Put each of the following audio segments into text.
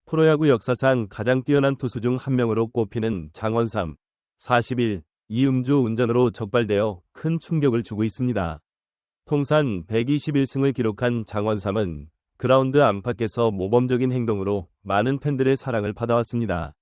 프로야구 역사상 가장 뛰어난 투수 중 한 명으로 꼽히는 장원삼, 41, 이 음주운전으로 적발되어 큰 충격을 주고 있습니다. 통산 121승을 기록한 장원삼은 그라운드 안팎에서 모범적인 행동으로 많은 팬들의 사랑을 받아왔습니다.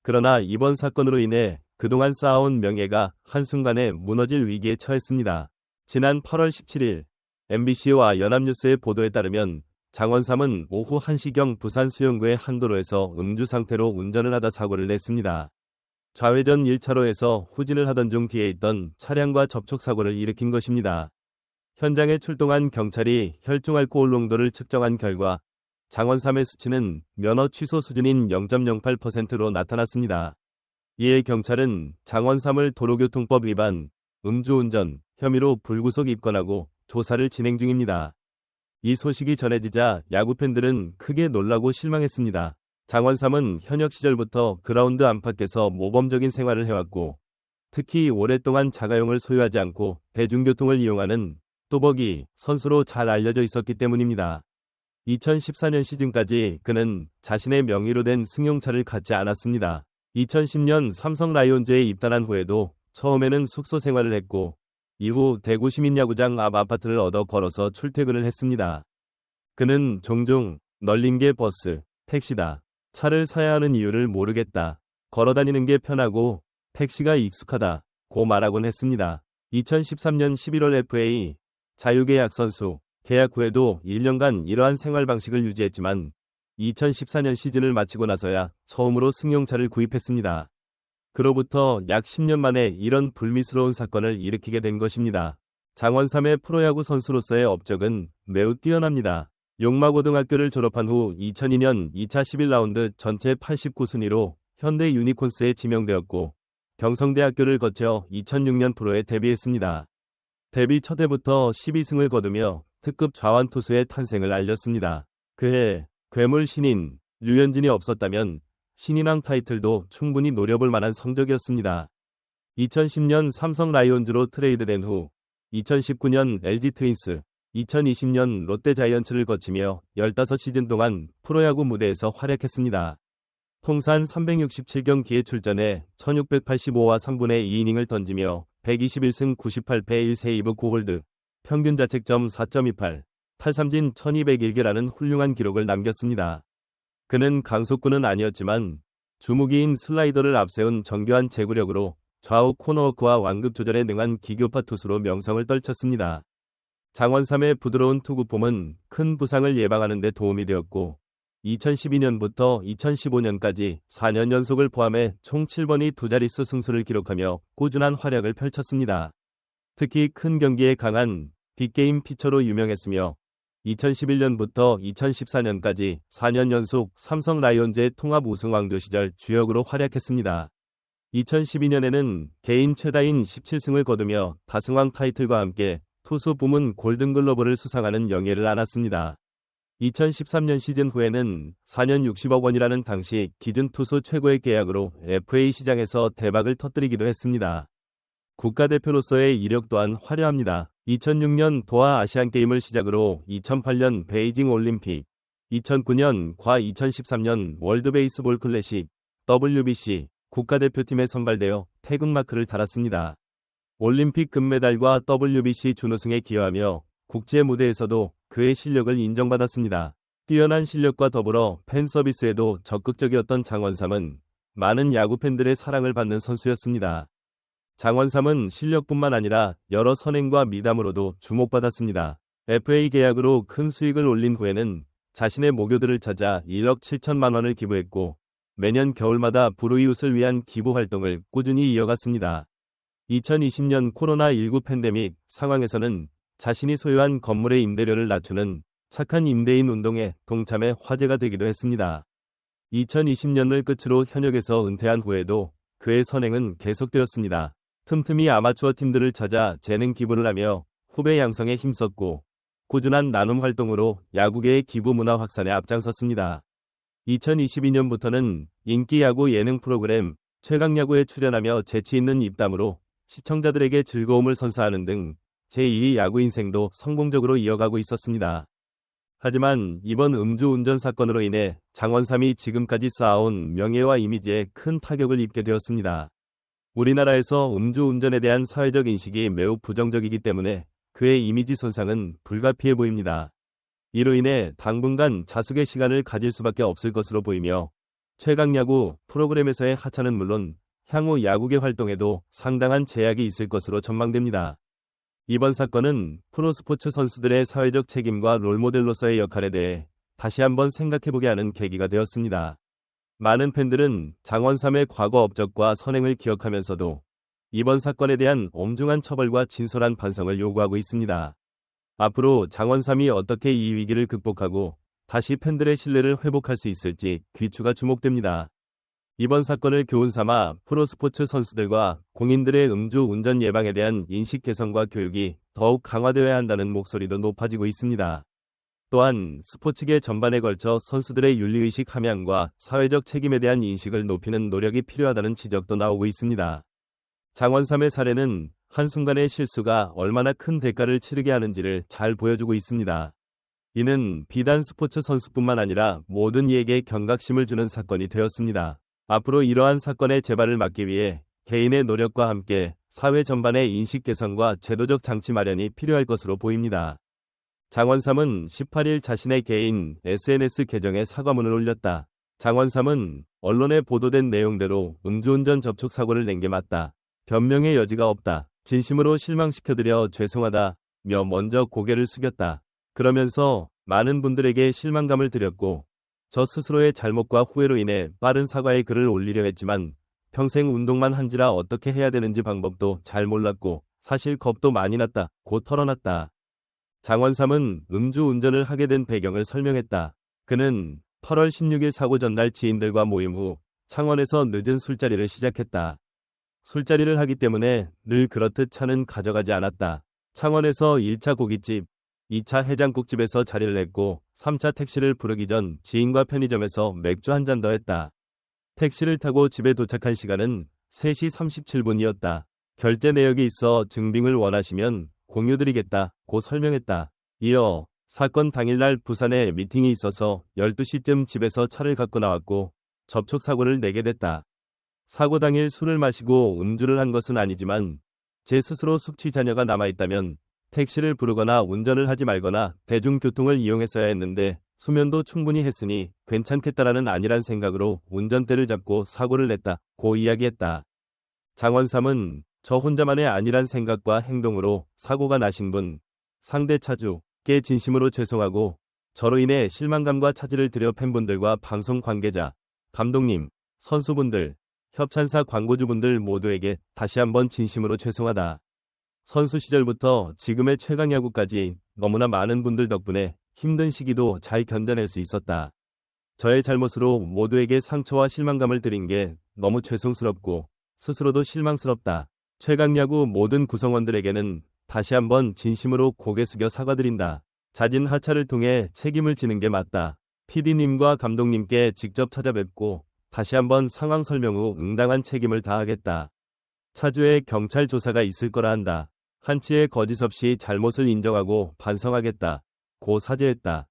그러나 이번 사건으로 인해 그동안 쌓아온 명예가 한순간에 무너질 위기에 처했습니다. 지난 8월 17일 MBC와 연합뉴스의 보도에 따르면 장원삼은 오후 1시경 부산 수영구의 한 도로에서 음주 상태로 운전을 하다 사고를 냈습니다. 좌회전 1차로에서 후진을 하던 중 뒤에 있던 차량과 접촉사고를 일으킨 것입니다. 현장에 출동한 경찰이 혈중 알코올 농도를 측정한 결과 장원삼의 수치는 면허 취소 수준인 0.08%로 나타났습니다. 이에 경찰은 장원삼을 도로교통법 위반, 음주운전 혐의로 불구속 입건하고 조사를 진행 중입니다. 이 소식이 전해지자 야구 팬들은 크게 놀라고 실망했습니다. 장원삼은 현역 시절부터 그라운드 안팎에서 모범적인 생활을 해왔고 특히 오랫동안 자가용을 소유하지 않고 대중교통을 이용하는 뚜벅이 선수로 잘 알려져 있었기 때문입니다. 2014년 시즌까지 그는 자신의 명의로 된 승용차를 갖지 않았습니다. 2010년 삼성 라이온즈에 입단한 후에도 처음에는 숙소 생활을 했고 이후 대구 시민야구장 앞 아파트를 얻어 걸어서 출퇴근을 했습니다. 그는 종종 널린 게 버스, 택시다. 차를 사야 하는 이유를 모르겠다. 걸어다니는 게 편하고 택시가 익숙하다. 고 말하곤 했습니다. 2013년 11월 FA 자유계약 선수 계약 후에도 1년간 이러한 생활 방식을 유지했지만 2014년 시즌을 마치고 나서야 처음으로 승용차를 구입했습니다. 그로부터 약 10년 만에 이런 불미스러운 사건을 일으키게 된 것입니다. 장원삼의 프로야구 선수로서의 업적은 매우 뛰어납니다. 용마고등학교를 졸업한 후 2002년 2차 11라운드 전체 89순위로 현대 유니콘스에 지명되었고 경성대학교를 거쳐 2006년 프로에 데뷔했습니다. 데뷔 첫 해부터 12승을 거두며 특급 좌완 투수의 탄생을 알렸습니다. 그해 괴물 신인 류현진이 없었다면 신인왕 타이틀도 충분히 노려볼 만한 성적이었습니다. 2010년 삼성 라이온즈로 트레이드된 후 2019년 LG 트윈스, 2020년 롯데 자이언츠를 거치며 15시즌 동안 프로야구 무대에서 활약했습니다. 통산 367경기에 출전해 1685와 3분의 2이닝을 던지며 121승 98패 1세 2부 9홀드, 평균 자책점 4.28, 탈삼진 1201개라는 훌륭한 기록을 남겼습니다. 그는 강속구는 아니었지만 주무기인 슬라이더를 앞세운 정교한 제구력으로 좌우 코너워크와 완급 조절에 능한 기교파 투수로 명성을 떨쳤습니다. 장원삼의 부드러운 투구폼은 큰 부상을 예방하는 데 도움이 되었고 2012년부터 2015년까지 4년 연속을 포함해 총 7번이 두 자릿수 승수를 기록하며 꾸준한 활약을 펼쳤습니다. 특히 큰 경기에 강한 빅게임 피처로 유명했으며 2011년부터 2014년까지 4년 연속 삼성 라이온즈의 통합 우승 왕조 시절 주역으로 활약했습니다. 2012년에는 개인 최다인 17승을 거두며 다승왕 타이틀과 함께 투수 부문 골든글러브를 수상하는 영예를 안았습니다. 2013년 시즌 후에는 4년 60억 원이라는 당시 기준 투수 최고의 계약으로 FA 시장에서 대박을 터뜨리기도 했습니다. 국가대표로서의 이력 또한 화려합니다. 2006년 도하 아시안게임을 시작으로 2008년 베이징 올림픽, 2009년 과 2013년 월드베이스볼 클래식, WBC 국가대표팀에 선발되어 태극마크를 달았습니다. 올림픽 금메달과 WBC 준우승에 기여하며 국제 무대에서도 그의 실력을 인정받았습니다. 뛰어난 실력과 더불어 팬 서비스에도 적극적이었던 장원삼은 많은 야구 팬들의 사랑을 받는 선수였습니다. 장원삼은 실력뿐만 아니라 여러 선행과 미담으로도 주목받았습니다. FA 계약으로 큰 수익을 올린 후에는 자신의 모교들을 찾아 1억 7천만 원을 기부했고 매년 겨울마다 불우이웃을 위한 기부 활동을 꾸준히 이어갔습니다. 2020년 코로나19 팬데믹 상황에서는 자신이 소유한 건물의 임대료를 낮추는 착한 임대인 운동에 동참해 화제가 되기도 했습니다. 2020년을 끝으로 현역에서 은퇴한 후에도 그의 선행은 계속되었습니다. 틈틈이 아마추어 팀들을 찾아 재능 기부를 하며 후배 양성에 힘썼고 꾸준한 나눔 활동으로 야구계의 기부 문화 확산에 앞장섰습니다. 2022년부터는 인기 야구 예능 프로그램 최강야구에 출연하며 재치 있는 입담으로 시청자들에게 즐거움을 선사하는 등 제2의 야구 인생도 성공적으로 이어가고 있었습니다. 하지만 이번 음주운전 사건으로 인해 장원삼이 지금까지 쌓아온 명예와 이미지에 큰 타격을 입게 되었습니다. 우리나라에서 음주운전에 대한 사회적 인식이 매우 부정적이기 때문에 그의 이미지 손상은 불가피해 보입니다. 이로 인해 당분간 자숙의 시간을 가질 수밖에 없을 것으로 보이며 최강야구 프로그램에서의 하차는 물론 향후 야구계 활동에도 상당한 제약이 있을 것으로 전망됩니다. 이번 사건은 프로스포츠 선수들의 사회적 책임과 롤모델로서의 역할에 대해 다시 한번 생각해보게 하는 계기가 되었습니다. 많은 팬들은 장원삼의 과거 업적과 선행을 기억하면서도 이번 사건에 대한 엄중한 처벌과 진솔한 반성을 요구하고 있습니다. 앞으로 장원삼이 어떻게 이 위기를 극복하고 다시 팬들의 신뢰를 회복할 수 있을지 귀추가 주목됩니다. 이번 사건을 교훈 삼아 프로스포츠 선수들과 공인들의 음주 운전 예방에 대한 인식 개선과 교육이 더욱 강화되어야 한다는 목소리도 높아지고 있습니다. 또한 스포츠계 전반에 걸쳐 선수들의 윤리의식 함양과 사회적 책임에 대한 인식을 높이는 노력이 필요하다는 지적도 나오고 있습니다. 장원삼의 사례는 한순간의 실수가 얼마나 큰 대가를 치르게 하는지를 잘 보여주고 있습니다. 이는 비단 스포츠 선수뿐만 아니라 모든 이에게 경각심을 주는 사건이 되었습니다. 앞으로 이러한 사건의 재발을 막기 위해 개인의 노력과 함께 사회 전반의 인식 개선과 제도적 장치 마련이 필요할 것으로 보입니다. 장원삼은 18일 자신의 개인 SNS 계정에 사과문을 올렸다. 장원삼은 언론에 보도된 내용대로 음주운전 접촉 사고를 낸 게 맞다. 변명의 여지가 없다. 진심으로 실망시켜드려 죄송하다. 며 먼저 고개를 숙였다. 그러면서 많은 분들에게 실망감을 드렸고 저 스스로의 잘못과 후회로 인해 빠른 사과의 글을 올리려 했지만 평생 운동만 한지라 어떻게 해야 되는지 방법도 잘 몰랐고 사실 겁도 많이 났다. 고 털어놨다. 장원삼은 음주운전을 하게 된 배경을 설명했다. 그는 8월 16일 사고 전날 지인들과 모임 후 창원에서 늦은 술자리를 시작했다. 술자리를 하기 때문에 늘 그렇듯 차는 가져가지 않았다. 창원에서 1차 고깃집, 2차 해장국집에서 자리를 했고 3차 택시를 부르기 전 지인과 편의점에서 맥주 한 잔 더 했다. 택시를 타고 집에 도착한 시간은 3시 37분이었다. 결제 내역이 있어 증빙을 원하시면 공유드리겠다. 고 설명했다. 이어 사건 당일날 부산에 미팅이 있어서 12시쯤 집에서 차를 갖고 나왔고 접촉 사고를 내게 됐다. 사고 당일 술을 마시고 음주를 한 것은 아니지만 제 스스로 숙취 잔여가 남아있다면 택시를 부르거나 운전을 하지 말거나 대중교통을 이용했어야 했는데 수면도 충분히 했으니 괜찮겠다라는 안일한 생각으로 운전대를 잡고 사고를 냈다. 고 이야기했다. 장원삼은 저 혼자만의 안일한 생각과 행동으로 사고가 나신 분, 상대 차주께 진심으로 죄송하고 저로 인해 실망감과 차질을 드려 팬분들과 방송 관계자, 감독님, 선수분들, 협찬사 광고주분들 모두에게 다시 한번 진심으로 죄송하다. 선수 시절부터 지금의 최강야구까지 너무나 많은 분들 덕분에 힘든 시기도 잘 견뎌낼 수 있었다. 저의 잘못으로 모두에게 상처와 실망감을 드린 게 너무 죄송스럽고 스스로도 실망스럽다. 최강야구 모든 구성원들에게는 다시 한번 진심으로 고개 숙여 사과드린다. 자진 하차를 통해 책임을 지는 게 맞다. PD님과 감독님께 직접 찾아뵙고 다시 한번 상황 설명 후 응당한 책임을 다하겠다. 차주의 경찰 조사가 있을 거라 한다. 한치의 거짓 없이 잘못을 인정하고 반성하겠다. 고 사죄했다.